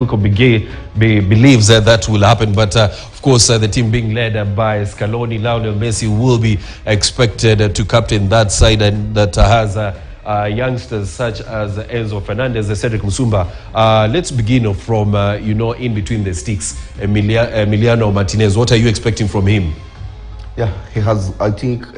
believes that will happen, but of course the team being led by Scaloni, Lionel Messi will be expected to captain that side, and that has youngsters such as Enzo Fernandez, Cedric Musumba. Let's begin from in between the sticks, Emiliano Martinez. What are you expecting from him? Yeah, he has, I think,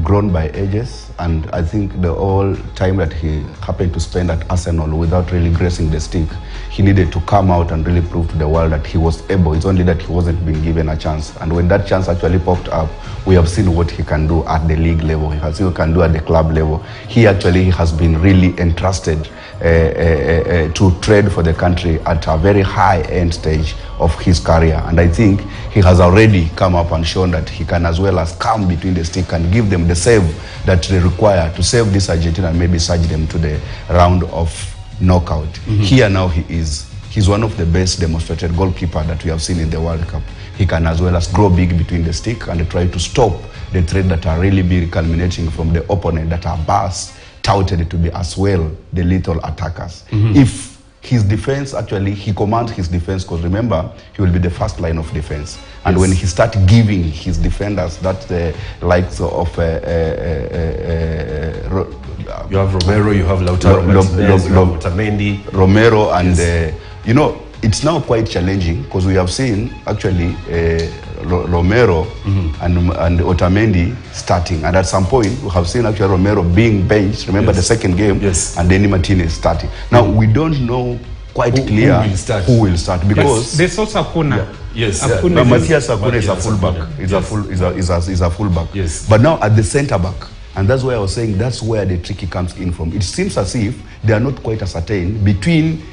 grown by ages, and I think the whole time that he happened to spend at Arsenal without really gracing the stick, he needed to come out and really prove to the world that he was able. It's only that he wasn't being given a chance. And when that chance actually popped up, we have seen what he can do at the league level. He has seen what he can do at the club level. He has been really entrusted to trade for the country at a very high-end stage of his career. And I think he has already come up and shown that he can as well as come between the stick and give them the save that they require to save this Argentina and maybe surge them to the round of knockout. Here now he's one of the best demonstrated goalkeeper that we have seen in the World Cup. He can as well as grow big between the stick and try to stop the threat that are really be culminating from the opponent that are touted to be as well the lethal attackers. If his defense, actually, he commands his defense, because remember, he will be the first line of defense. And when he starts giving his defenders that the likes of you have Romero, you have Lautaro Martinez, you have Otamendi, Romero, and it's now quite challenging, because we have seen actually Romero and Otamendi starting, and at some point we have seen actually Romero being benched. Remember the second game, and then Martinez starting. Now we don't know quite clear who will start, because there's also Acuna. Matthias Acuna is a fullback. Is a fullback. But now at the centre back, and that's why I was saying that's where the tricky comes in from. It seems as if they are not quite ascertained between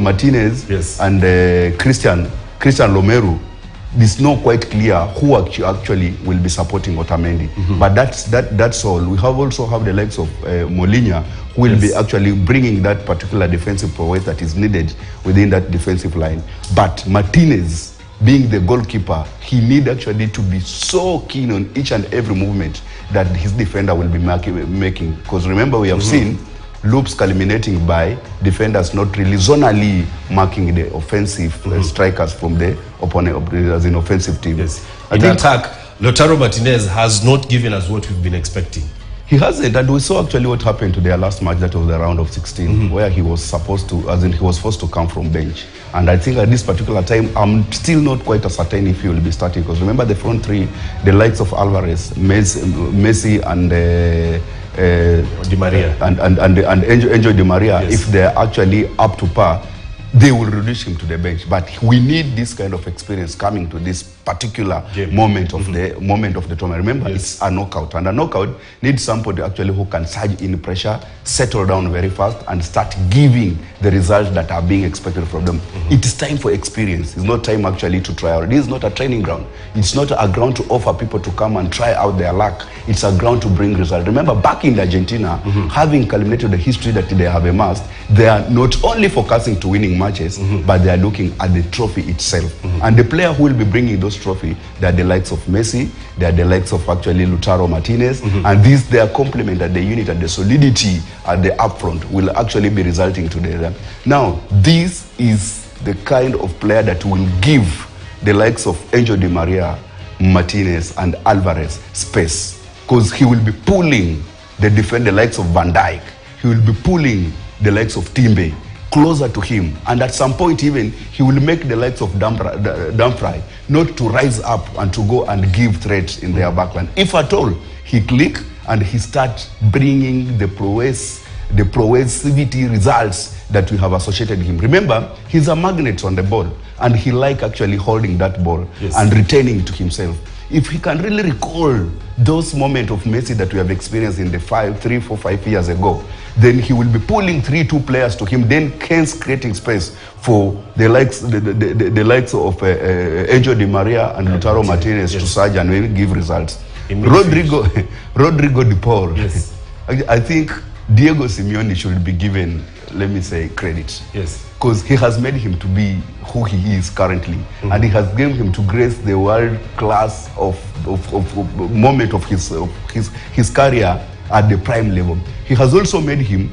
Martinez and Christian Romero. It's not quite clear who actually will be supporting Otamendi. But that's all. We also have the likes of Molina, who will be actually bringing that particular defensive prowess that is needed within that defensive line. But Martinez, being the goalkeeper, he need actually to be so keen on each and every movement that his defender will be making. Because remember, we have seen loops culminating by defenders not really zonally marking the offensive strikers from the opponent as an offensive team. In attack, Lautaro Martinez has not given us what we've been expecting. He hasn't, and we saw actually what happened to their last match, that was the round of 16, where he was supposed to, he was forced to come from bench. And I think at this particular time, I'm still not quite certain if he will be starting, because remember the front three, the likes of Alvarez, Messi and Di Maria and Angel Di Maria, if they're actually up to par, they will reduce him to the bench. But we need this kind of experience coming to this particular moment of the tournament. Remember, it's a knockout, and a knockout needs somebody actually who can surge in pressure, settle down very fast, and start giving the results that are being expected from them. It is time for experience. It's not time actually to try out. This is not a training ground. It's not a ground to offer people to come and try out their luck. It's a ground to bring results. Remember, back in Argentina, having culminated the history that they have amassed, they are not only focusing to winning matches, but they are looking at the trophy itself. And the player who will be bringing those trophy, they are the likes of Messi, they are the likes of actually Lautaro Martinez, and their complement at the unit and the solidity at the upfront will actually be resulting to them. Now, this is the kind of player that will give the likes of Angel Di Maria, Martinez, and Alvarez space, because he will be pulling the likes of Van Dijk, he will be pulling the likes of Timbe closer to him, and at some point even he will make the likes of Dumfries not to rise up and to go and give threats in their backline. If at all he click and he starts bringing the progressivity results that we have associated him. Remember, he's a magnet on the ball, and he like actually holding that ball and retaining it to himself. If he can really recall those moments of Messi that we have experienced in the 3, 4, 5 years ago, then he will be pulling 3-2 players to him, then hence creating space for the likes of Angel Di Maria and Lautaro Martinez to surge and really give results. Rodrigo De Paul. I think Diego Simeone should be given, let me say, credit. Because he has made him to be who he is currently, and he has given him to grace the world class of moment of his career at the prime level. He has also made him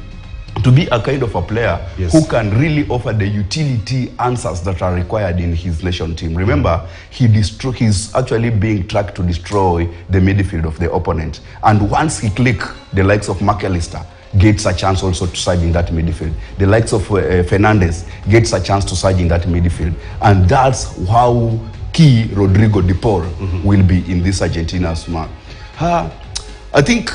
to be a kind of a player Yes. who can really offer the utility answers that are required in his nation team. Remember, he's actually being tracked to destroy the midfield of the opponent. And once he click, the likes of McAllister gets a chance also to surge in that midfield. The likes of Fernandez gets a chance to surge in that midfield. And that's how key Rodrigo de Paul will be in this Argentina's match. I think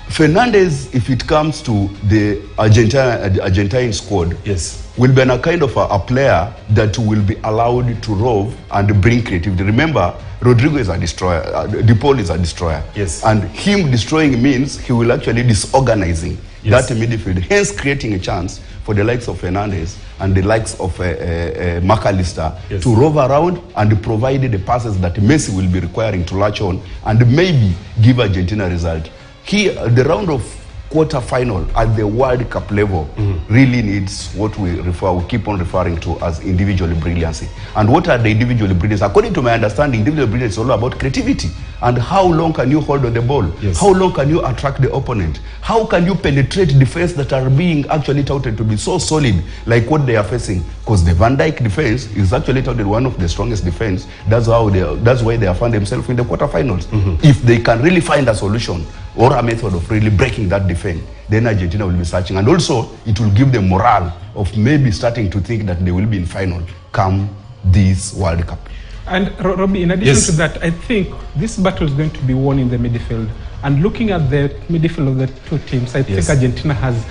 Fernandez, if it comes to the Argentine squad, Yes. will be a kind of a player that will be allowed to rove and bring creativity. Remember, Rodrigo is a destroyer. De Paul is a destroyer. Yes. And him destroying means he will actually disorganizing Yes. that midfield, hence creating a chance for the likes of Fernandez and the likes of McAllister Yes. to rove around and provide the passes that Messi will be requiring to latch on and maybe give Argentina a result. Here, the round of quarterfinal at the World Cup level really needs what we keep on referring to as individual brilliancy. And what are the individual brilliance? According to my understanding, individual brilliance is all about creativity. And how long can you hold on the ball? Yes. How long can you attract the opponent? How can you penetrate defense that are being actually touted to be so solid like what they are facing? Because the Van Dijk defense is actually touted one of the strongest defense. That's why they have found themselves in the quarterfinals. If they can really find a solution or a method of really breaking that defense, then Argentina will be searching. And also, it will give them morale of maybe starting to think that they will be in final come this World Cup. And Robbie, in addition Yes. to that, I think this battle is going to be won in the midfield. And looking at the midfield of the two teams, I Yes. think Argentina has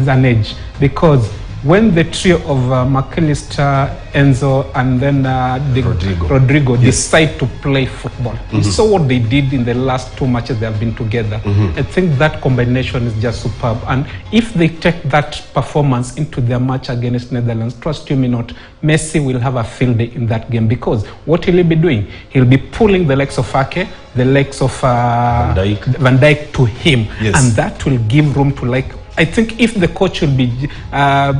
an edge, because when the trio of McAllister, Enzo, and then Rodrigo Yes. decide to play football, we saw what they did in the last two matches they have been together. I think that combination is just superb. And if they take that performance into their match against Netherlands, trust you me not, Messi will have a field day in that game, because what will he be doing? He'll be pulling the legs of Ake, the legs of Van Dijk to him. Yes. And that will give room to, I think if the coach will be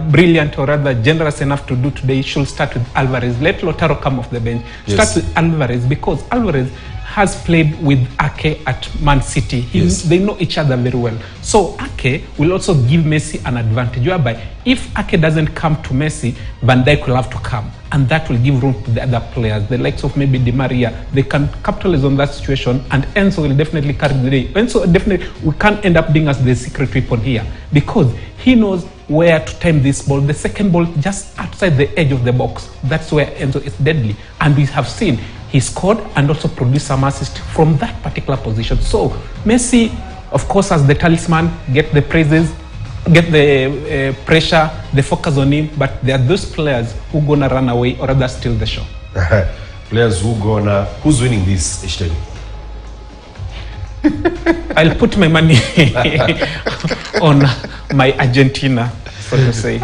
brilliant, or rather generous enough to do today, he should start with Alvarez. Let Lautaro come off the bench. Yes. Start with Alvarez, because Alvarez has played with Ake at Man City. Yes. They know each other very well. So Ake will also give Messi an advantage, whereby if Ake doesn't come to Messi, Van Dijk will have to come. And that will give room to the other players, the likes of maybe Di Maria. They can capitalize on that situation, and Enzo will definitely carry the day. Enzo definitely, we can't end up being as the secret weapon here, because he knows where to time this ball. The second ball just outside the edge of the box. That's where Enzo is deadly. And we have seen he scored and also produced some assist from that particular position. So Messi, of course, as the talisman, get the praises, get the pressure, the focus on him, but there are those players who gonna run away or rather steal the show. Players who's winning this, Ishteni? I'll put my money on my Argentina, so to say.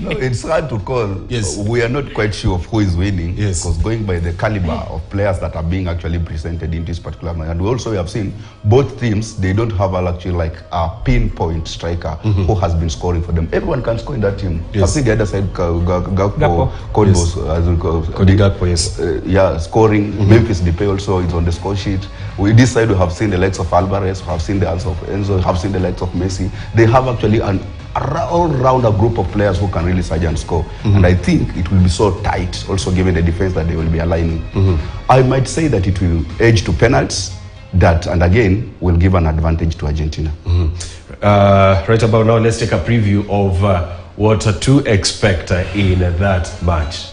No, it's hard to call. Yes. We are not quite sure of who is winning. Yes. Because going by the caliber of players that are being actually presented in this particular match. And we also have seen both teams, they don't have actually like a pinpoint striker who has been scoring for them. Everyone can score in that team. Yes. I've seen the other side, Gakpo. Cody Gakpo, yes. Yeah, scoring. Memphis Depay also is on the score sheet. This side we have seen the likes of Alvarez, we have seen the likes of Enzo, we have seen the likes of Messi. They have actually an all-round group of players who can really surge and score. And I think it will be so tight, also given the defense that they will be aligning. I might say that it will edge to penalties, and again will give an advantage to Argentina. Right about now, let's take a preview of what to expect in that match.